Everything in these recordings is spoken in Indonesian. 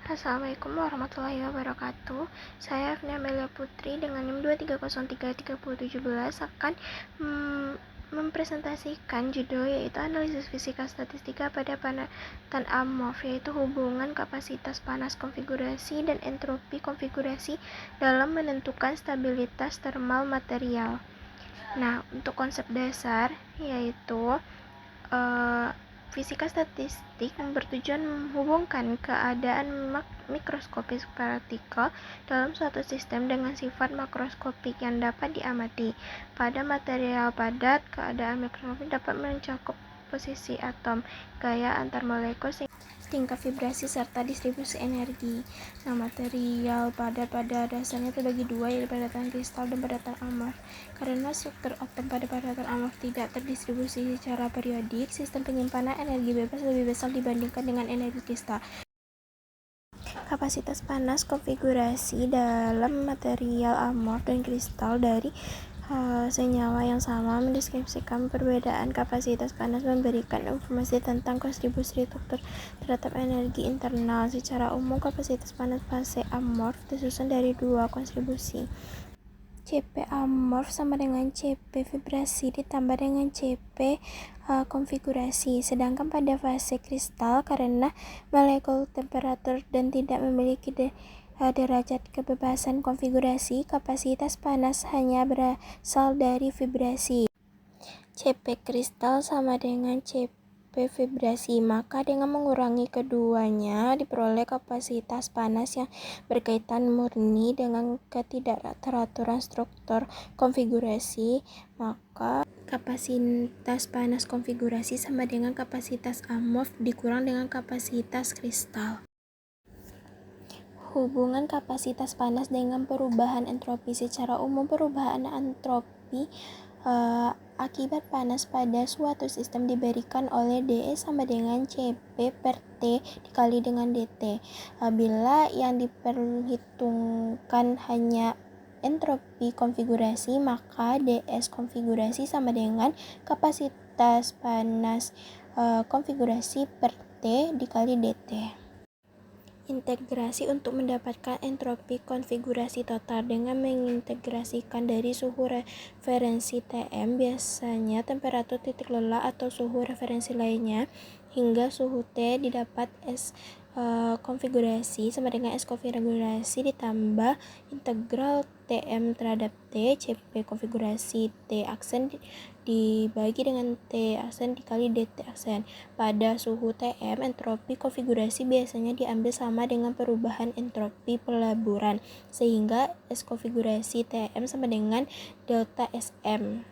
Assalamualaikum warahmatullahi wabarakatuh. Saya Afni Amelia Putri dengan NIM 230333017 akan mempresentasikan judul yaitu analisis fisika statistika pada panatan amorf, yaitu hubungan kapasitas panas konfigurasi dan entropi konfigurasi dalam menentukan stabilitas termal material. Nah, untuk konsep dasar yaitu fisika statistik bertujuan menghubungkan keadaan mikroskopis partikel dalam suatu sistem dengan sifat makroskopik yang dapat diamati. Pada material padat, keadaan mikroskopik dapat mencakup posisi atom, gaya antar molekul, tingkat vibrasi, serta distribusi energi. Nah, material padat pada dasarnya terbagi dua, yaitu padatan kristal dan padatan amorf. Karena struktur atom pada padatan amorf tidak terdistribusi secara periodik, sistem penyimpanan energi bebas lebih besar dibandingkan dengan energi kristal. Kapasitas panas konfigurasi dalam material amorf dan kristal dari senyawa yang sama mendeskripsikan perbedaan kapasitas panas, memberikan informasi tentang kontribusi struktur terhadap energi internal. Secara umum, kapasitas panas fase amorf disusun dari dua kontribusi. Cp amorf sama dengan Cp vibrasi ditambah dengan Cp konfigurasi. Sedangkan pada fase kristal, karena molekul temperatur dan tidak memiliki derajat kebebasan konfigurasi, kapasitas panas hanya berasal dari vibrasi. Cp kristal sama dengan Cp vibrasi, maka dengan mengurangi keduanya diperoleh kapasitas panas yang berkaitan murni dengan ketidakteraturan struktur konfigurasi. Maka kapasitas panas konfigurasi sama dengan kapasitas amorf dikurang dengan kapasitas kristal. Hubungan kapasitas panas dengan perubahan entropi. Secara umum, perubahan entropi akibat panas pada suatu sistem diberikan oleh dE sama dengan Cp per T dikali dengan dt. Bila yang diperhitungkan hanya entropi konfigurasi, maka ds konfigurasi sama dengan kapasitas panas konfigurasi per T dikali dt. Integrasi untuk mendapatkan entropi konfigurasi total dengan mengintegrasikan dari suhu referensi Tm, biasanya temperatur titik lelah atau suhu referensi lainnya, hingga suhu T, didapat S konfigurasi sama dengan S konfigurasi ditambah integral Tm terhadap T, Cp konfigurasi T aksen dibagi dengan T aksen dikali dt aksen. Pada suhu Tm, entropi konfigurasi biasanya diambil sama dengan perubahan entropi peleburan, sehingga S konfigurasi Tm sama dengan delta Sm.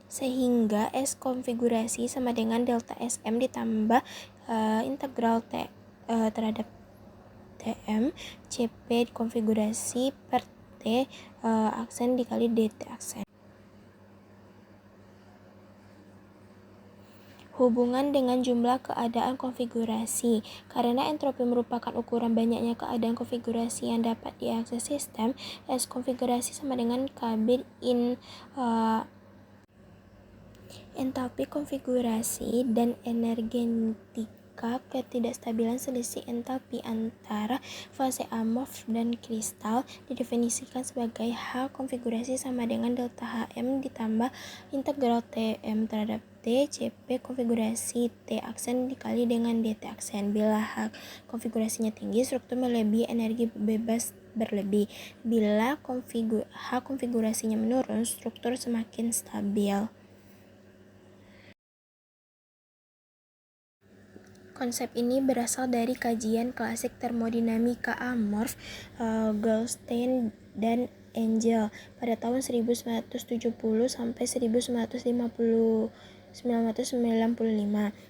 Sehingga S konfigurasi sama dengan delta Sm ditambah integral T terhadap Tm, Cp konfigurasi per T aksen dikali dt aksen. Hubungan dengan jumlah keadaan konfigurasi. Karena entropi merupakan ukuran banyaknya keadaan konfigurasi yang dapat diakses sistem, S konfigurasi sama dengan Kb in entalpi konfigurasi dan energetika ketidakstabilan selisih entalpi antara fase amorf dan kristal didefinisikan sebagai H konfigurasi sama dengan delta Hm ditambah integral Tm terhadap T, Cp konfigurasi T aksen dikali dengan dt aksen. Bila H konfigurasinya tinggi, struktur melebihi, energi bebas berlebih. Bila H konfigurasinya menurun, struktur semakin stabil. Konsep ini berasal dari kajian klasik termodinamika amorf Goldstein dan Engel pada tahun 1970 sampai 1995.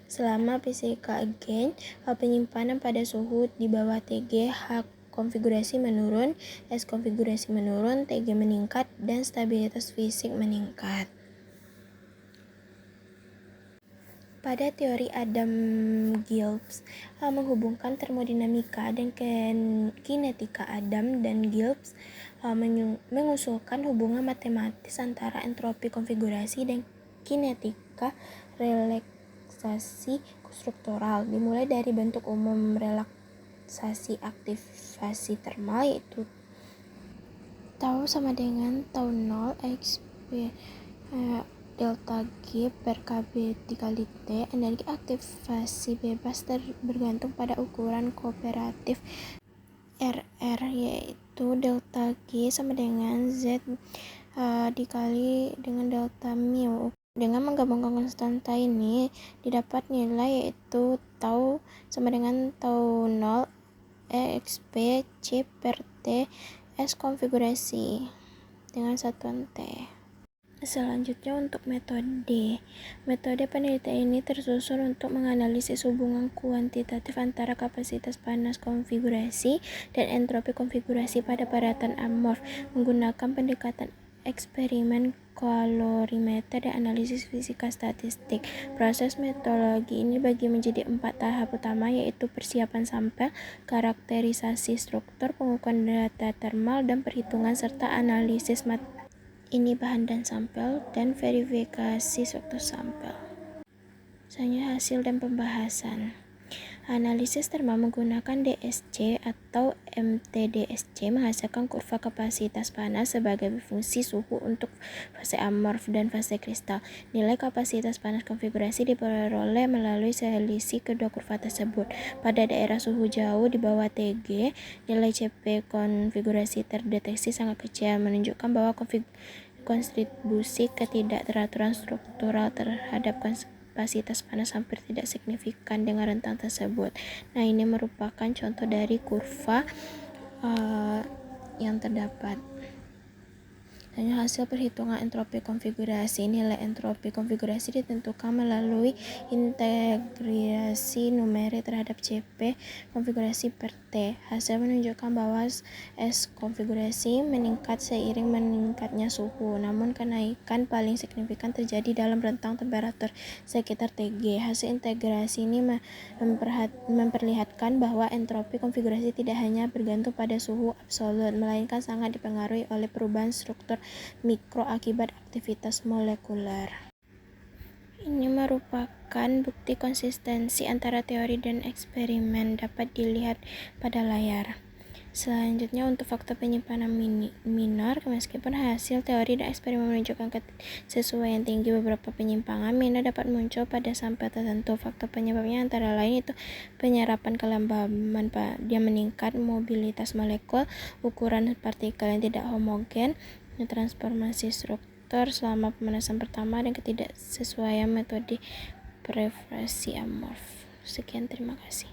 Selama fisika Gain, penyimpanan pada suhu di bawah Tg, H konfigurasi menurun, S konfigurasi menurun, Tg meningkat, dan stabilitas fisik meningkat. Pada teori Adam Gilbs menghubungkan termodinamika dan kinetika. Adam dan Gilbs mengusulkan hubungan matematis antara entropi konfigurasi dan kinetika relaksasi struktural, dimulai dari bentuk umum kompensasi aktivasi termal, yaitu tau sama dengan tau 0 X P delta G per KB dikali T. Energi aktivasi bebas bergantung pada ukuran kooperatif RR, yaitu delta G sama dengan Z dikali dengan delta mu. Dengan menggabungkan konstanta ini didapat nilai yaitu tau sama dengan tau 0 EXP C per T S konfigurasi dengan satuan T. Selanjutnya untuk metode penelitian ini tersusun untuk menganalisis hubungan kuantitatif antara kapasitas panas konfigurasi dan entropi konfigurasi pada paratan amorf menggunakan pendekatan eksperimen kalorimeter dan analisis fisika statistik. Proses metodologi ini dibagi menjadi 4 tahap utama, yaitu persiapan sampel, karakterisasi struktur, pengukuran data termal dan perhitungan, serta analisis ini bahan dan sampel, dan verifikasi struktur sampel. Selanjutnya hasil dan pembahasan. Analisis termal menggunakan DSC atau MTDSC menghasilkan kurva kapasitas panas sebagai fungsi suhu untuk fase amorf dan fase kristal. Nilai kapasitas panas konfigurasi diperoleh melalui selisih kedua kurva tersebut. Pada daerah suhu jauh di bawah Tg, nilai Cp konfigurasi terdeteksi sangat kecil, menunjukkan bahwa kontribusi ketidakteraturan struktural terhadap kapasitas panas hampir tidak signifikan dengan rentang tersebut. Nah, ini merupakan contoh dari kurva yang terdapat. Dan hasil perhitungan entropi konfigurasi. Nilai entropi konfigurasi ditentukan melalui integrasi numerik terhadap Cp konfigurasi per T. Hasil menunjukkan bahwa S konfigurasi meningkat seiring meningkatnya suhu, namun kenaikan paling signifikan terjadi dalam rentang temperatur sekitar Tg. Hasil integrasi ini memperlihatkan bahwa entropi konfigurasi tidak hanya bergantung pada suhu absolut, melainkan sangat dipengaruhi oleh perubahan struktur mikro akibat aktivitas molekuler. Ini merupakan bukti konsistensi antara teori dan eksperimen, dapat dilihat pada layar. Selanjutnya untuk faktor penyimpanan minor, meskipun hasil teori dan eksperimen menunjukkan kesesuaian tinggi, beberapa penyimpangan minor dapat muncul pada sampel tertentu. Faktor penyebabnya antara lain itu penyerapan kelembaban dia meningkat, mobilitas molekul, ukuran partikel yang tidak homogen, transformasi struktur selama pemanasan pertama, dan ketidaksesuaian metode preferensi amorf. Sekian, terima kasih.